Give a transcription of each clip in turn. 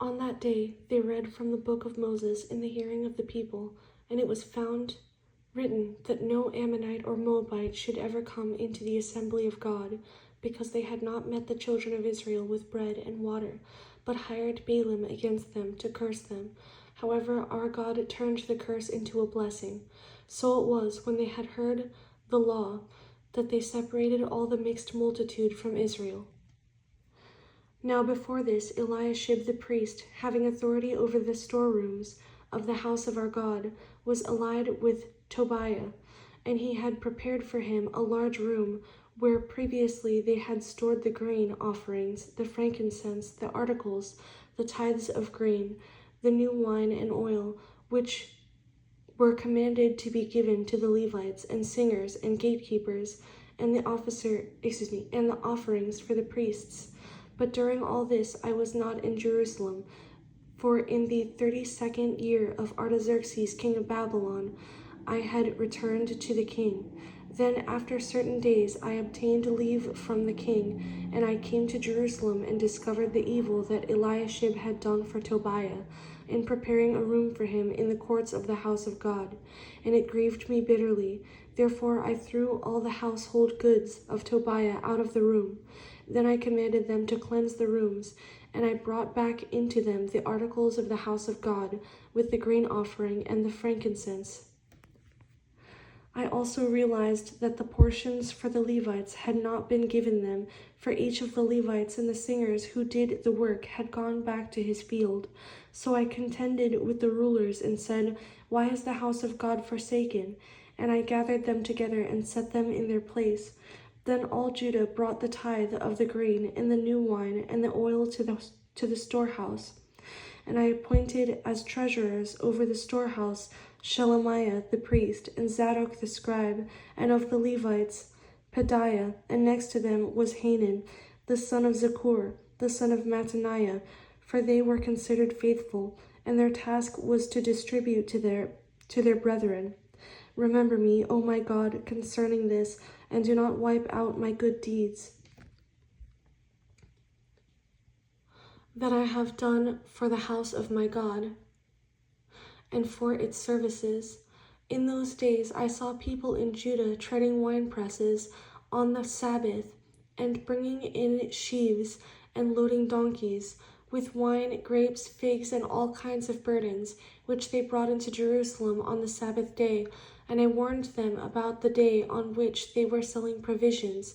On that day they read from the book of Moses in the hearing of the people, and it was found written that no Ammonite or Moabite should ever come into the assembly of God, because they had not met the children of Israel with bread and water, but hired Balaam against them to curse them. However, our God turned the curse into a blessing. So it was, when they had heard the law, that they separated all the mixed multitude from Israel. Now before this, Eliashib the priest, having authority over the storerooms of the house of our God, was allied with Tobiah, and he had prepared for him a large room, where previously they had stored the grain offerings, the frankincense, the articles, the tithes of grain, the new wine and oil, which were commanded to be given to the Levites and singers and gatekeepers, and the offerings for the priests. But during all this I was not in Jerusalem, for in the 32nd year of Artaxerxes king of Babylon I had returned to the king. Then after certain days I obtained leave from the king, and I came to Jerusalem and discovered the evil that Eliashib had done for Tobiah, in preparing a room for him in the courts of the house of God, and it grieved me bitterly. Therefore I threw all the household goods of Tobiah out of the room. Then I commanded them to cleanse the rooms, and I brought back into them the articles of the house of God, with the grain offering and the frankincense. I also realized that the portions for the Levites had not been given them, for each of the Levites and the singers who did the work had gone back to his field. So I contended with the rulers and said, "Why is the house of God forsaken?" And I gathered them together and set them in their place. Then all Judah brought the tithe of the grain and the new wine and the oil to the storehouse. And I appointed as treasurers over the storehouse Shelemiah the priest and Zadok the scribe, and of the Levites Pedaiah, and next to them was Hanan the son of Zakur, the son of Mattaniah, for they were considered faithful, and their task was to distribute to their brethren. Remember me, O my God, concerning this, and do not wipe out my good deeds that I have done for the house of my God and for its services. In those days I saw people in Judah treading wine presses on the Sabbath, and bringing in sheaves and loading donkeys with wine, grapes, figs, and all kinds of burdens, which they brought into Jerusalem on the Sabbath day. And I warned them about the day on which they were selling provisions.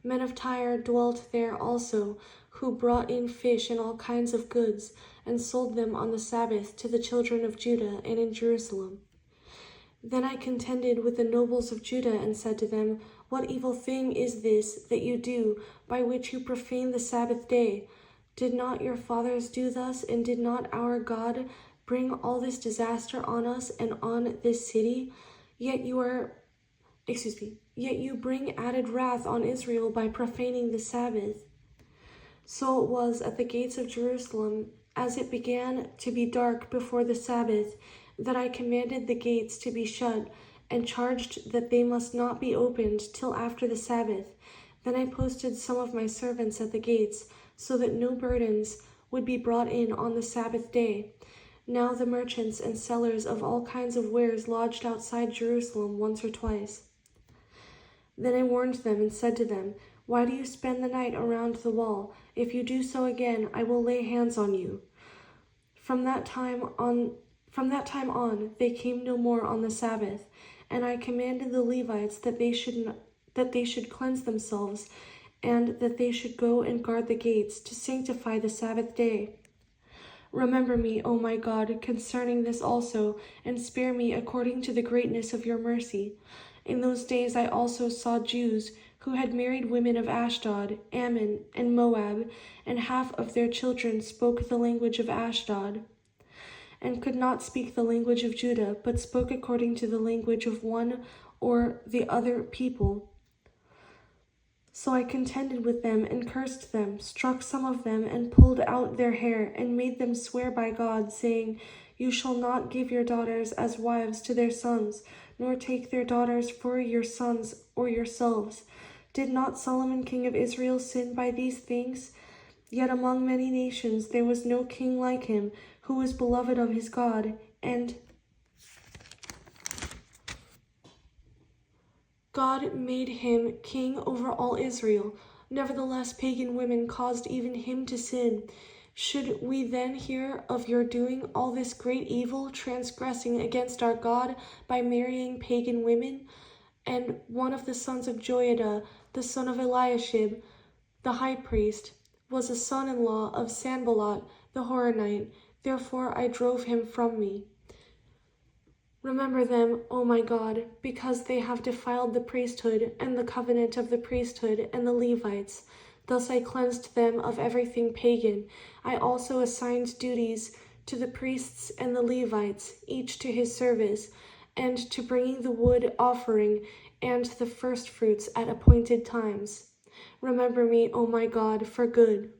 Men of Tyre dwelt there also, who brought in fish and all kinds of goods, and sold them on the Sabbath to the children of Judah and in Jerusalem. Then I contended with the nobles of Judah and said to them, "What evil thing is this that you do, by which you profane the Sabbath day? Did not your fathers do thus, and did not our God bring all this disaster on us and on this city? Yet you bring added wrath on Israel by profaning the Sabbath." So it was at the gates of Jerusalem, as it began to be dark before the Sabbath, that I commanded the gates to be shut, and charged that they must not be opened till after the Sabbath. Then I posted some of my servants at the gates, so that no burdens would be brought in on the Sabbath day. Now the merchants and sellers of all kinds of wares lodged outside Jerusalem once or twice. Then I warned them and said to them, "Why do you spend the night around the wall? If you do so again, I will lay hands on you." From that time on, they came no more on the Sabbath, and I commanded the Levites that they should cleanse themselves, and that they should go and guard the gates to sanctify the Sabbath day. Remember me, O my God, concerning this also, and spare me according to the greatness of your mercy. In those days I also saw Jews who had married women of Ashdod, Ammon, and Moab, and half of their children spoke the language of Ashdod, and could not speak the language of Judah, but spoke according to the language of one or the other people. So I contended with them and cursed them, struck some of them, and pulled out their hair, and made them swear by God, saying, "You shall not give your daughters as wives to their sons, nor take their daughters for your sons or yourselves. Did not Solomon king of Israel sin by these things? Yet among many nations there was no king like him, who was beloved of his God, and God made him king over all Israel. Nevertheless, pagan women caused even him to sin. Should we then hear of your doing all this great evil, transgressing against our God by marrying pagan women? And one of the sons of Joiada, the son of Eliashib, the high priest, was a son-in-law of Sanballat the Horonite. Therefore I drove him from me. Remember them, O my God, because they have defiled the priesthood and the covenant of the priesthood and the Levites. Thus I cleansed them of everything pagan. I also assigned duties to the priests and the Levites, each to his service, and to bringing the wood offering and the firstfruits at appointed times. Remember me, O my God, for good.